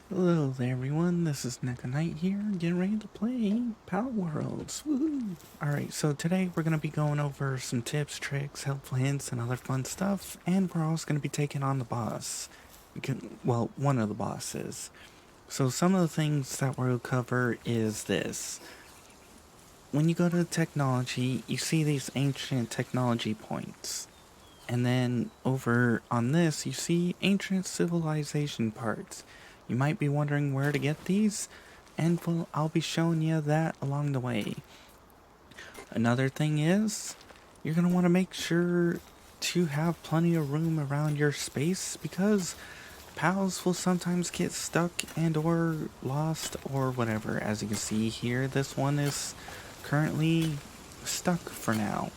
Hello there everyone, this is Neko here, getting ready to play Palworld. Woohoo! Alright, so today we're going to be going over some tips, tricks, helpful hints, and other fun stuff, and we're also going to be taking on the boss. Well, one of the bosses. So some of the things that we'll cover is this. When you go to technology, you see these ancient technology points. And then over on this, you see ancient civilization parts. You might be wondering where to get these, and well, I'll be showing you that along the way. Another thing is, you're going to want to make sure to have plenty of room around your space because pals will sometimes get stuck and or lost or whatever. As you can see here, this one is currently stuck for now.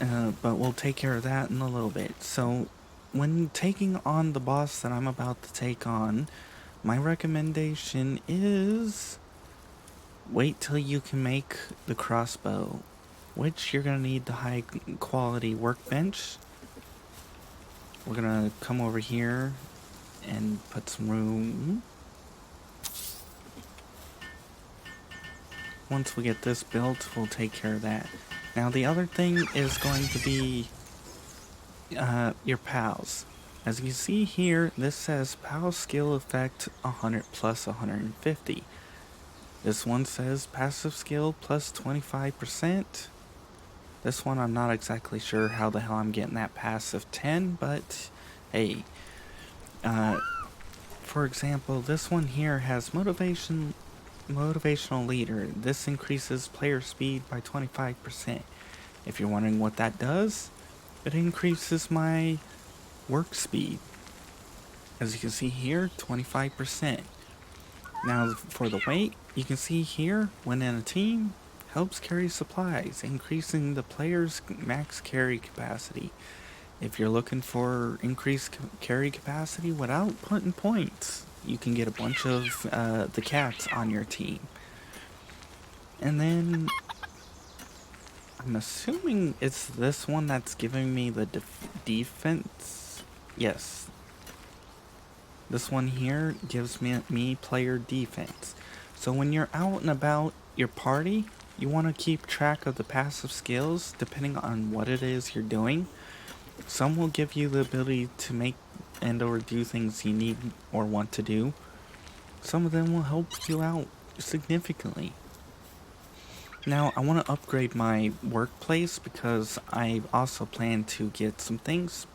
But we'll take care of that in a little bit. So, when taking on the boss that I'm about to take on, my recommendation is wait till you can make the crossbow, which you're going to need the high quality workbench. We're going to come over here and put some room. Once we get this built, we'll take care of that. Now the other thing is going to be your pals. As you can see here, this says pal skill effect 100 plus 150. This one says passive skill plus 25%. This one I'm not exactly sure how the hell I'm getting that passive 10, but hey. For example, this one here has motivational leader. This increases player speed by 25%. If you're wondering what that does, it increases my work speed. As you can see here, 25%. Now for the weight, you can see here, when in a team, helps carry supplies, increasing the player's max carry capacity. If you're looking for increased carry capacity without putting points, you can get a bunch of the cats on your team. And then, I'm assuming it's this one that's giving me the defense. Yes, this one here gives me player defense. So when you're out and about your party, you want to keep track of the passive skills depending on what it is you're doing. Some will give you the ability to make and or do things you need or want to do. Some of them will help you out significantly. Now I want to upgrade my workplace because I also plan to get some things.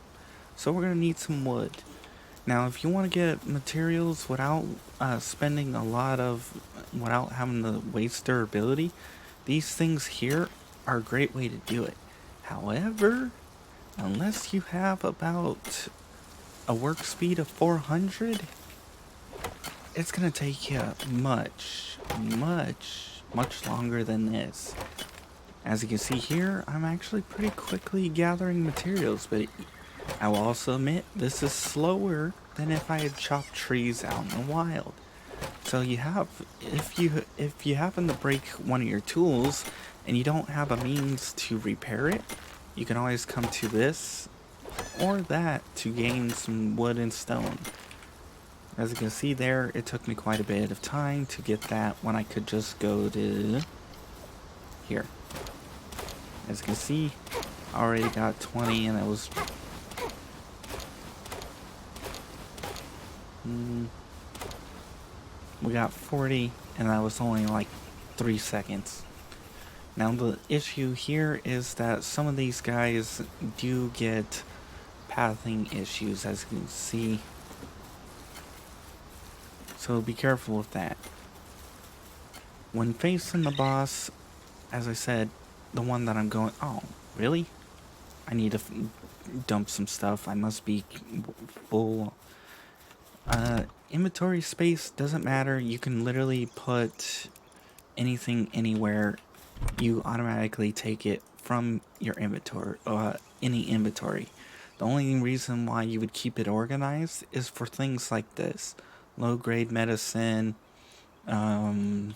So we're going to need some wood. Now, if you want to get materials without spending a lot of, without having to waste durability, these things here are a great way to do it. However, unless you have about a work speed of 400, it's going to take you much longer than this. As you can see here, I'm actually pretty quickly gathering materials, but I will also admit this is slower than if I had chopped trees out in the wild. So you have, if you happen to break one of your tools and you don't have a means to repair it, you can always come to this or that to gain some wood and stone. As you can see there, it took me quite a bit of time to get that when I could just go to here. As you can see, I already got 20 and it was we got 40 and that was only like 3 seconds. Now the issue here is that some of these guys do get pathing issues, as you can see. So be careful with that. When facing the boss, as I said, the one that I'm going, oh, really? I need to dump some stuff. I must be full. Inventory space doesn't matter. You can literally put anything anywhere. You automatically take it from your inventory, any inventory. The only reason why you would keep it organized is for things like this. Low grade medicine, and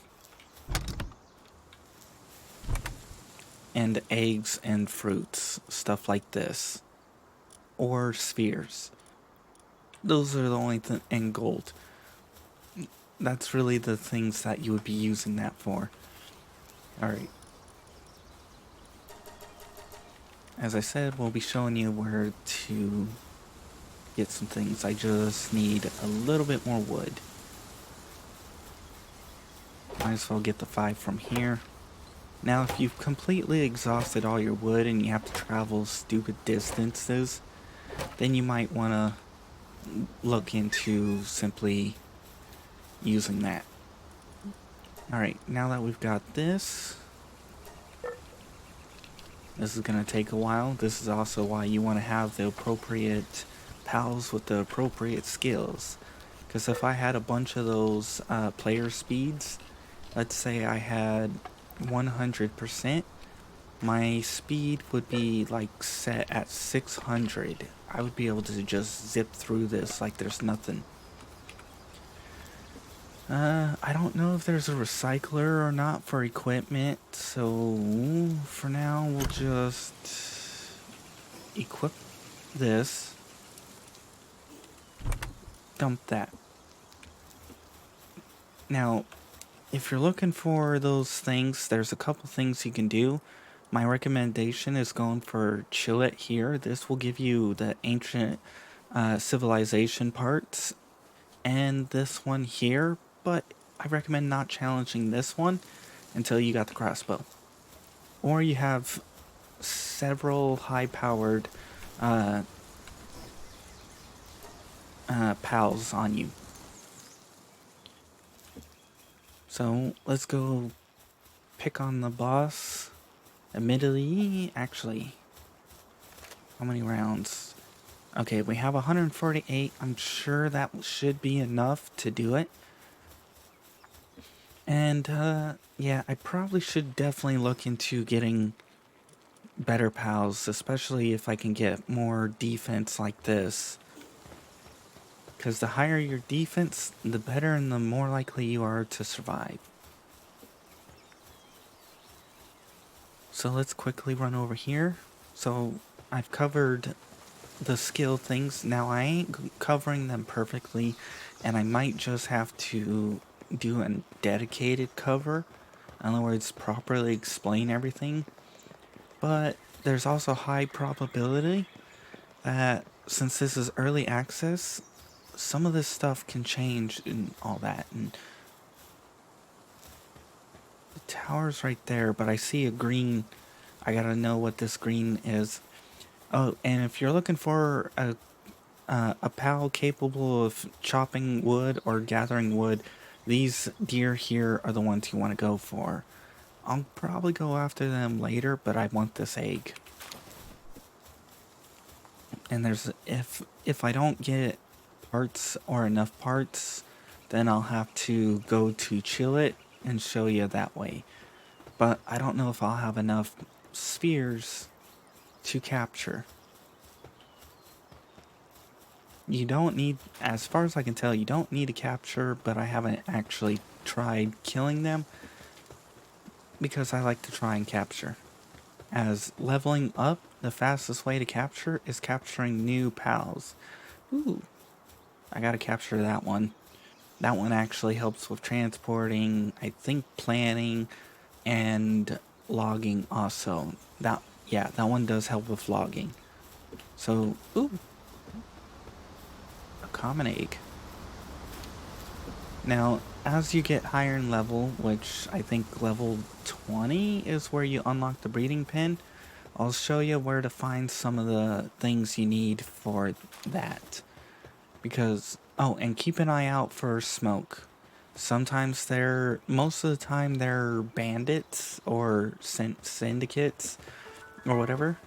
eggs and fruits, stuff like this. Or spheres. Those are the only and gold. That's really the things that you would be using that for. Alright. As I said, we'll be showing you where to get some things. I just need a little bit more wood. Might as well get the 5 from here. Now, if you've completely exhausted all your wood and you have to travel stupid distances, then you might want to look into simply using that. Alright, now that we've got this is going to take a while. This is also why you want to have the appropriate pals with the appropriate skills. Because if I had a bunch of those player speeds, let's say I had 100%, my speed would be like set at 600. I would be able to just zip through this like there's nothing. I don't know if there's a recycler or not for equipment, so for now we'll just equip this. Dump that. Now, if you're looking for those things, there's a couple things you can do. My recommendation is going for Chill It here. This will give you the ancient civilization parts. And this one here, but I recommend not challenging this one until you got the crossbow. Or you have several high-powered pals on you. So let's go pick on the boss. Admittedly, actually, how many rounds? Okay, we have 148. I'm sure that should be enough to do it. And, yeah, I probably should definitely look into getting better pals, especially if I can get more defense like this. Because the higher your defense, the better and the more likely you are to survive. So let's quickly run over here. So I've covered the skill things. Now I ain't covering them perfectly, and I might just have to do a dedicated cover. In other words, properly explain everything. But there's also high probability that since this is early access, some of this stuff can change and all that. And the tower's right there, but I see a green. I gotta know what this green is. Oh, and if you're looking for a pal capable of chopping wood or gathering wood, these deer here are the ones you want to go for. I'll probably go after them later, but I want this egg. And there's if I don't get parts or enough parts, then I'll have to go to Chill It and show you that way. But I don't know if I'll have enough spheres to capture. You don't need, as far as I can tell, you don't need to capture, but I haven't actually tried killing them because I like to try and capture. As leveling up, the fastest way to capture is capturing new pals. Ooh, I gotta capture that one. That one actually helps with transporting, I think planning, and logging also. That one does help with logging. So, ooh, a common egg. Now, as you get higher in level, which I think level 20 is where you unlock the breeding pen, I'll show you where to find some of the things you need for that. Because, oh, and keep an eye out for smoke. Sometimes most of the time they're bandits or syndicates or whatever.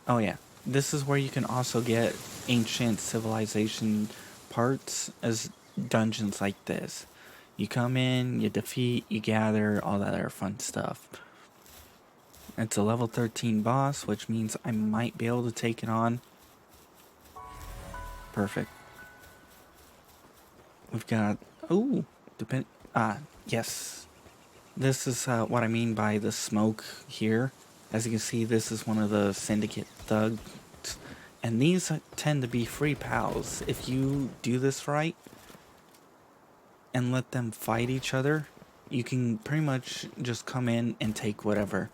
Oh yeah, this is where you can also get ancient civilization parts as dungeons like this. You come in, you defeat, you gather, all that other fun stuff. It's a level 13 boss, which means I might be able to take it on. Perfect. We've got, yes. This is what I mean by the smoke here. As you can see, this is one of the syndicate thugs. And these tend to be free pals. If you do this right and let them fight each other, you can pretty much just come in and take whatever.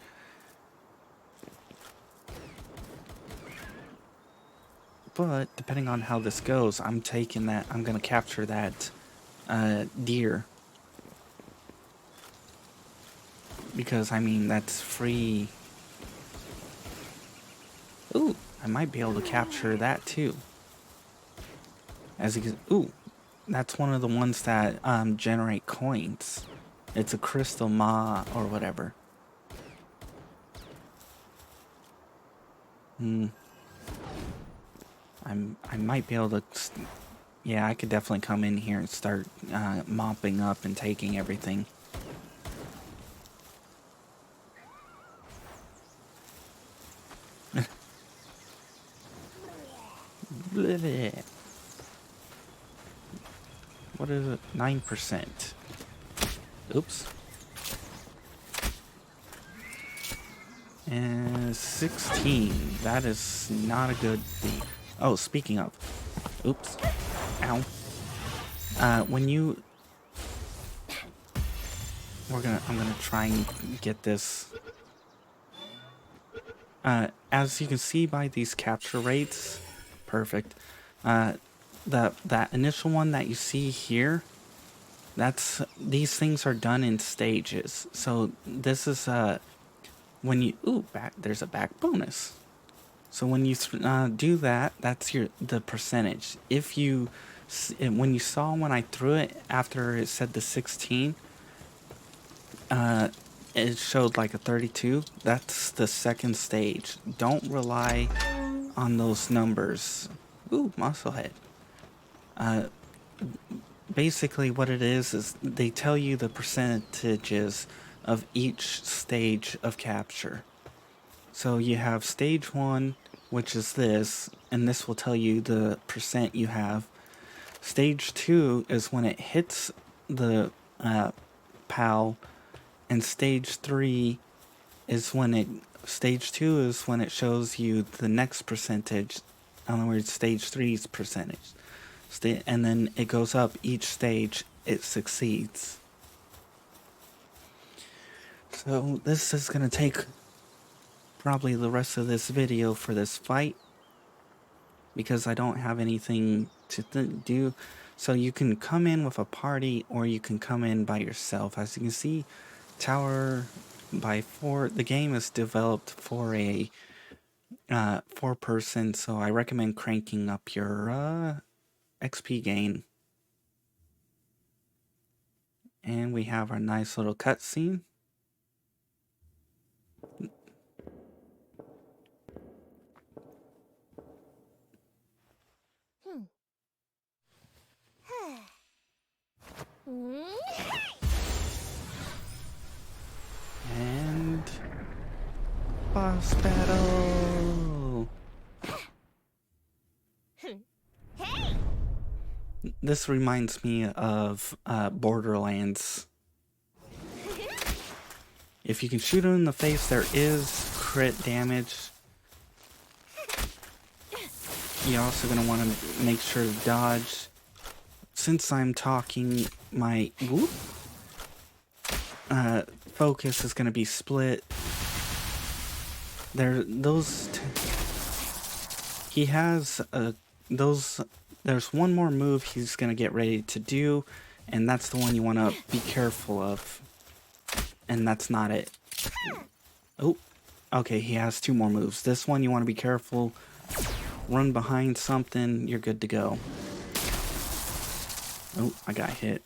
But depending on how this goes, I'm taking that. I'm gonna capture that deer, because I mean that's free. Ooh, I might be able to capture that too. As you can, ooh, that's one of the ones that generate coins. It's a crystal maw or whatever. I might be able to. Yeah, I could definitely come in here and start mopping up and taking everything. What is it? 9%. Oops. And 16. That is not a good thing. Oh, speaking of. Oops. Ow. When you... I'm gonna try and get this. As you can see by these capture rates, perfect. That initial one that you see here, these things are done in stages. So this is when you there's a back bonus. So when you do that, that's the percentage. If you when you saw when I threw it after it said the 16, it showed like a 32. That's the second stage. Don't rely on those numbers. Ooh, musclehead. Basically what it is they tell you the percentages of each stage of capture. So you have stage 1, which is this, and this will tell you the percent you have. Stage 2 is when it hits the PAL, and stage 3 is when it shows you the next percentage. In other words, stage 3's percentage. And then it goes up each stage it succeeds. So this is going to take probably the rest of this video for this fight, because I don't have anything to do. So you can come in with a party or you can come in by yourself. As you can see, Tower by 4, the game is developed for a 4-person, so I recommend cranking up your XP gain. And we have our nice little cutscene. And boss battle. This reminds me of Borderlands. If you can shoot him in the face, there is crit damage. You're also going to want to make sure to dodge. Since I'm talking, my focus is going to be split. He has there's one more move he's going to get ready to do, and that's the one you want to be careful of. And that's not it. Oh, okay, he has 2 more moves. This one you want to be careful. Run behind something, you're good to go. Oh, I got hit.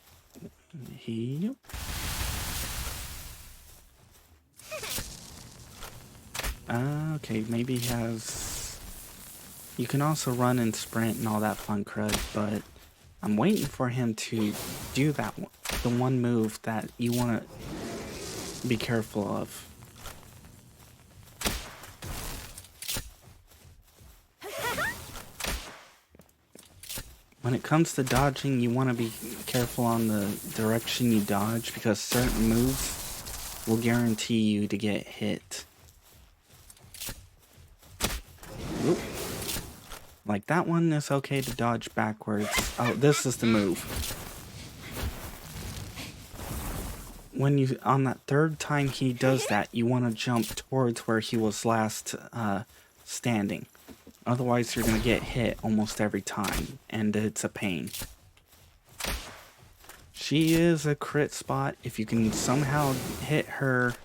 Okay, maybe he has... You can also run and sprint and all that fun crud, but I'm waiting for him to do that one, the one move that you want to be careful of. When it comes to dodging, you want to be careful on the direction you dodge, because certain moves will guarantee you to get hit. Oop. Like, that one is okay to dodge backwards. Oh, this is the move. When you, on that third time he does that, you want to jump towards where he was last standing. Otherwise, you're going to get hit almost every time, and it's a pain. She is a crit spot. If you can somehow hit her,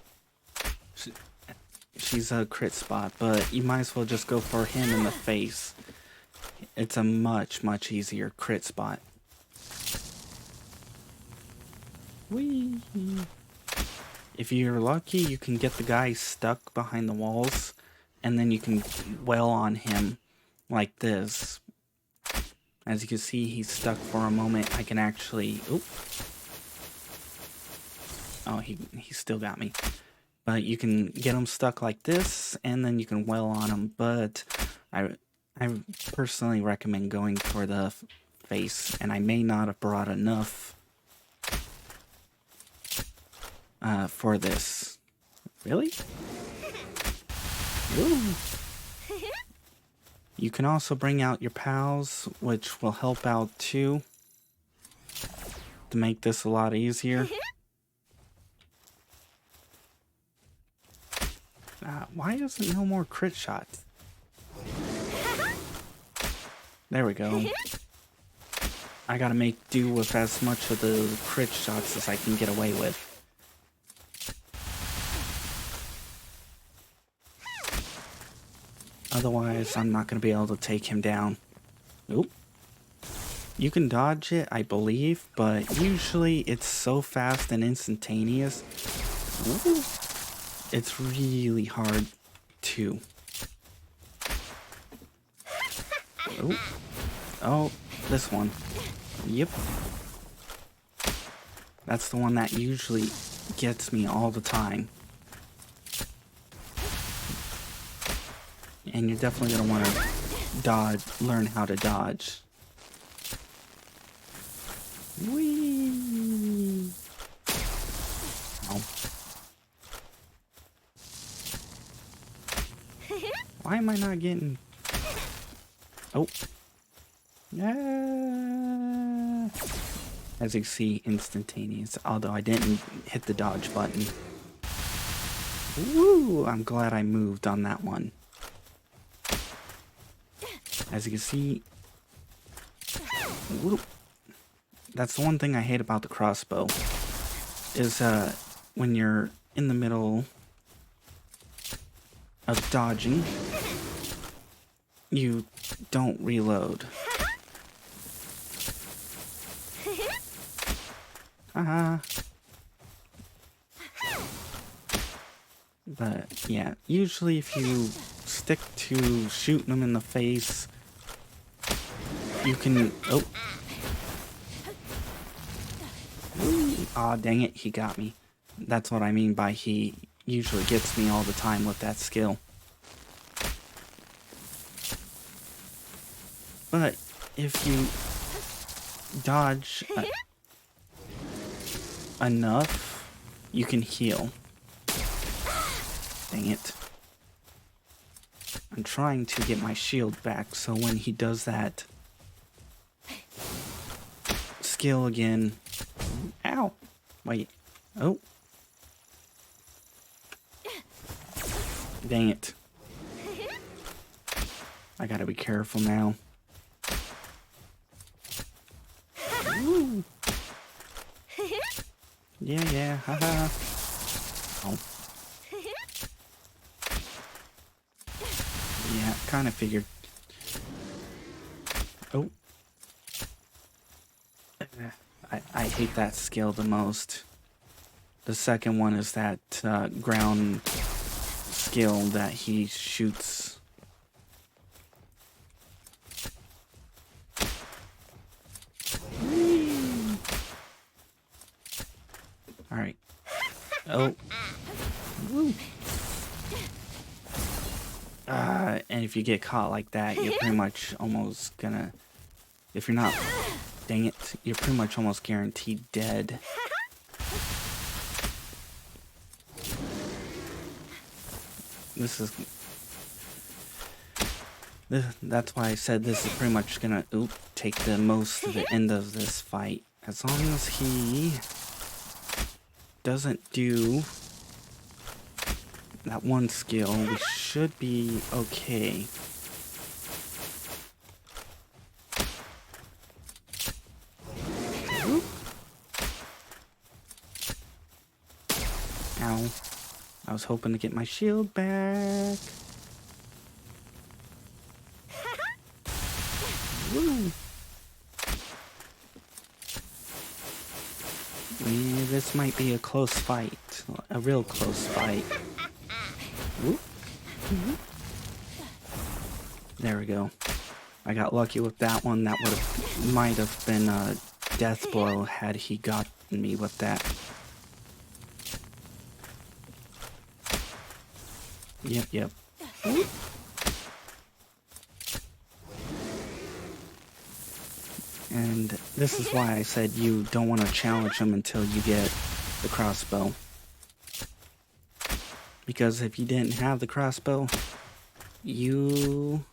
she's a crit spot, but you might as well just go for him in the face. It's a much, much easier crit spot. Whee! If you're lucky, you can get the guy stuck behind the walls, and then you can wail on him like this. As you can see, he's stuck for a moment. I can actually... Oop. Oh, he still got me. But you can get him stuck like this, and then you can wail on him. But I personally recommend going for the face, and I may not have brought enough for this. Really? Ooh. You can also bring out your pals, which will help out too, to make this a lot easier. Why isn't no more crit shots? There we go. I gotta make do with as much of the crit shots as I can get away with. Otherwise, I'm not gonna be able to take him down. Oop. You can dodge it, I believe, but usually it's so fast and instantaneous. Ooh. It's really hard to. Ooh. Oh, this one. Yep. That's the one that usually gets me all the time. And you're definitely going to want to dodge, learn how to dodge. Whee! Oh. Why am I not getting... Oh. Yeah. As you see, instantaneous. Although I didn't hit the dodge button. Woo! I'm glad I moved on that one. As you can see... Whoop. That's the one thing I hate about the crossbow. Is when you're in the middle of dodging, you don't reload. Haha. But yeah, usually if you stick to shooting them in the face, you can... Oh. Aw, dang it, he got me. That's what I mean by he usually gets me all the time with that skill. But if you dodge enough, you can heal. Dang it. I'm trying to get my shield back, so when he does that skill again... Ow! Wait. Oh. Dang it. I gotta be careful now. Woo. Yeah, haha. Oh. Yeah, kinda figured. Oh. I hate that skill the most. The second one is that ground skill that he shoots. Alright. Oh. Woo. And if you get caught like that, you're pretty much almost gonna... If you're not... Dang it, you're pretty much almost guaranteed dead. This is... That's why I said this is pretty much gonna take the most of the end of this fight. As long as he doesn't do that one skill, we should be okay. Ow. I was hoping to get my shield back. Woo. Yeah, this might be a close fight. A real close fight. Woo. There we go. I got lucky with that one. That might have been a death blow had he gotten me with that. Yep. And this is why I said you don't want to challenge him until you get the crossbow. Because if you didn't have the crossbow, you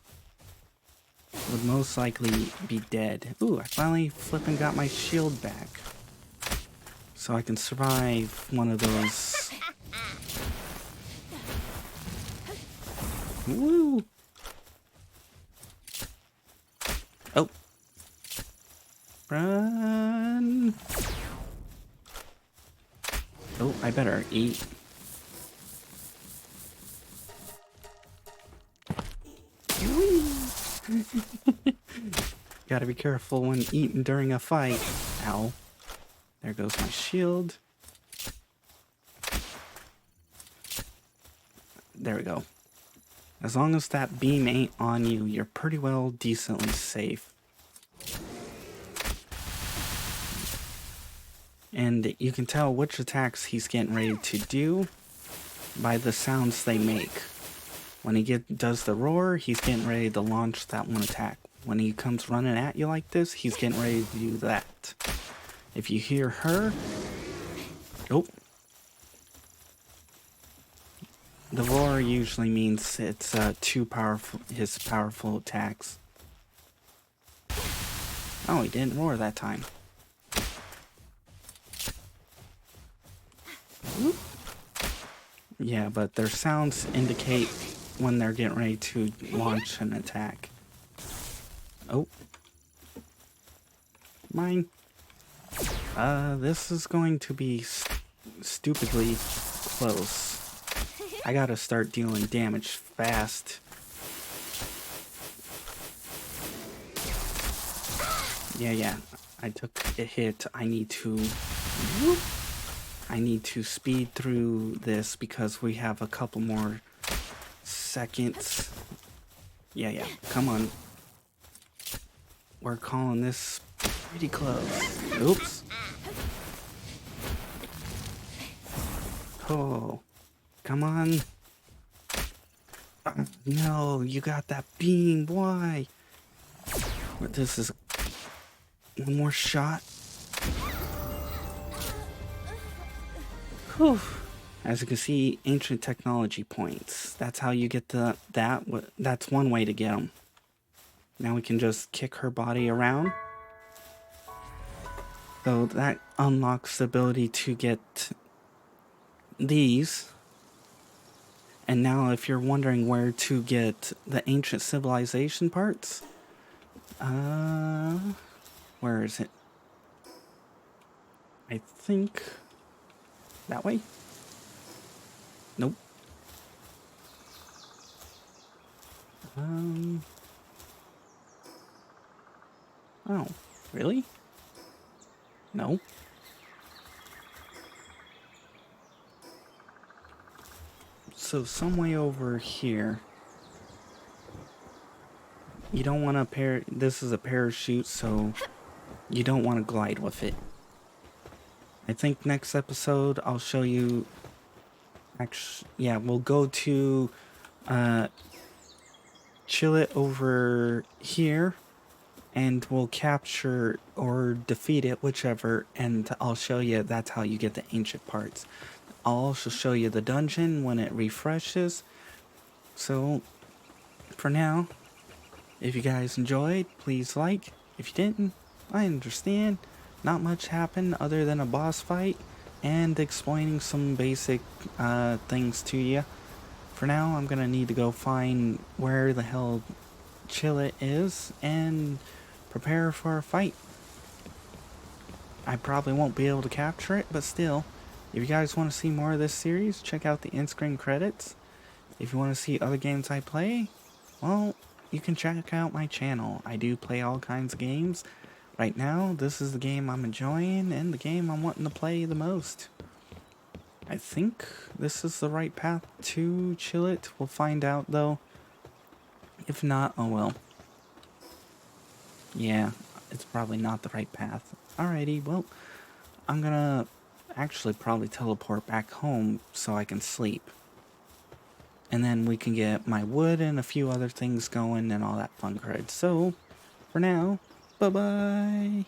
would most likely be dead. Ooh, I finally flipping got my shield back. So I can survive one of those. Woo! Oh. Run! Oh, I better eat. Gotta be careful when eating during a fight. Ow. There goes my shield. There we go. As long as that beam ain't on you, you're pretty well decently safe. And you can tell which attacks he's getting ready to do by the sounds they make. When he does the roar, he's getting ready to launch that one attack. When he comes running at you like this, he's getting ready to do that. If you hear her... Oh. The roar usually means it's too powerful, his powerful attacks. Oh, he didn't roar that time. Yeah, but their sounds indicate when they're getting ready to launch an attack. Oh. Mine. This is going to be stupidly close. I gotta start dealing damage fast. Yeah. I took a hit. I need to speed through this because we have a couple more seconds. Yeah. Come on. We're calling this pretty close. Oops. Oh. Come on. No, you got that beam. Why? This is one more shot. Whew. As you can see, ancient technology points. That's how you get that's one way to get them. Now we can just kick her body around. So that unlocks the ability to get these. And now if you're wondering where to get the ancient civilization parts, where is it? I think that way? Nope. Oh, really? No. So some way over here. You don't want to this is a parachute, so you don't want to glide with it. I think next episode I'll show you. Actually, yeah, we'll go to chill it over here, and we'll capture or defeat it, whichever, and I'll show you that's how you get the ancient parts. I'll also show you the dungeon when it refreshes. So, for now, If you guys enjoyed, please like. If you didn't, I understand. Not much happened other than a boss fight and explaining some basic things to you. For now, I'm gonna need to go find where the hell Chillet is and prepare for a fight. I probably won't be able to capture it, but still, if you guys want to see more of this series, check out the in-screen credits. If you want to see other games I play, well, you can check out my channel. I do play all kinds of games. Right now, this is the game I'm enjoying and the game I'm wanting to play the most. I think this is the right path to Chillet. We'll find out though. If not, oh well. Yeah, it's probably not the right path. Alrighty, well, I'm gonna actually probably teleport back home so I can sleep. And then we can get my wood and a few other things going and all that fun crud. So, for now, bye-bye.